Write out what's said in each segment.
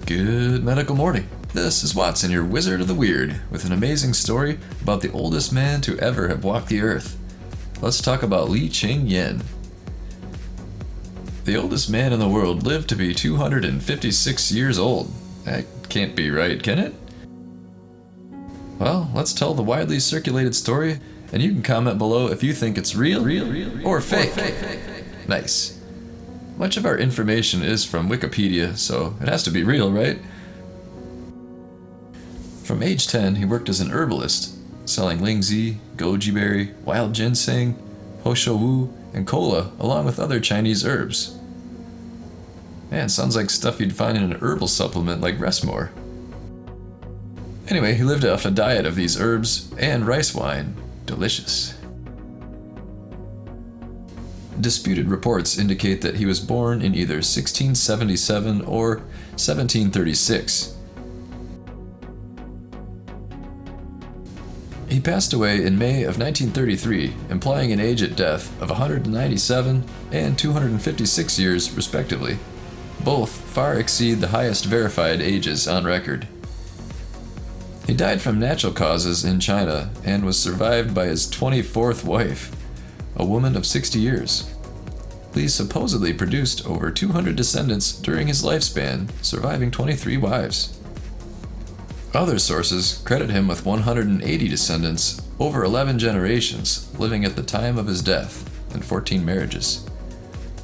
Good medical morning. This is Watson, your Wizard of the Weird, with an amazing story about the oldest man to ever have walked the earth. Let's talk about Li Ching-yen. The oldest man in the world lived to be 256 years old. That can't be right, can it? Well, let's tell the widely circulated story, and you can comment below if you think it's real or fake. Nice. Much of our information is from Wikipedia, so it has to be real, right? From age 10, he worked as an herbalist, selling lingzi, goji berry, wild ginseng, hosho wu, and cola, along with other Chinese herbs. Man, sounds like stuff you'd find in an herbal supplement like Restmore. Anyway, he lived off a diet of these herbs and rice wine. Delicious. Disputed reports indicate that he was born in either 1677 or 1736. He passed away in May of 1933, implying an age at death of 197 and 256 years respectively. Both far exceed the highest verified ages on record. He died from natural causes in China and was survived by his 24th wife, a woman of 60 years. Li supposedly produced over 200 descendants during his lifespan, surviving 23 wives. Other sources credit him with 180 descendants, over 11 generations, living at the time of his death, and 14 marriages.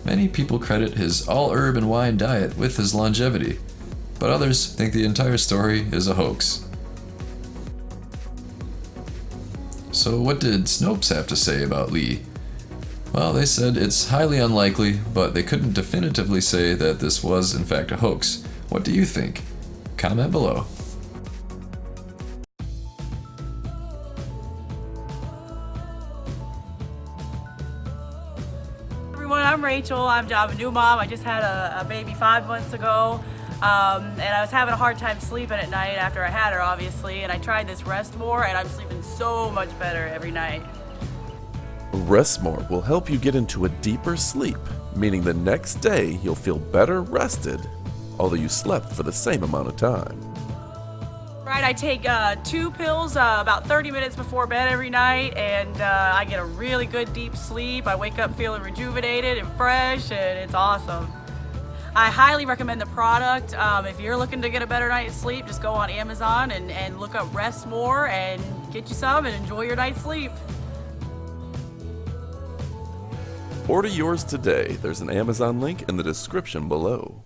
Many people credit his all-herb and wine diet with his longevity, but others think the entire story is a hoax. So what did Snopes have to say about Li? Well, they said it's highly unlikely, but they couldn't definitively say that this was in fact a hoax. What do you think? Comment below. Everyone, I'm Rachel. I'm a new mom. I just had a baby 5 months ago. And I was having a hard time sleeping at night after I had her, obviously, and I tried this Restmore, and I'm sleeping so much better every night. Restmore will help you get into a deeper sleep, meaning the next day you'll feel better rested, although you slept for the same amount of time. Right, I take 2 pills about 30 minutes before bed every night, and I get a really good deep sleep. I wake up feeling rejuvenated and fresh, and it's awesome. I highly recommend the product. If you're looking to get a better night's sleep, just go on Amazon and look up Restmore and get you some and enjoy your night's sleep. Order yours today. There's an Amazon link in the description below.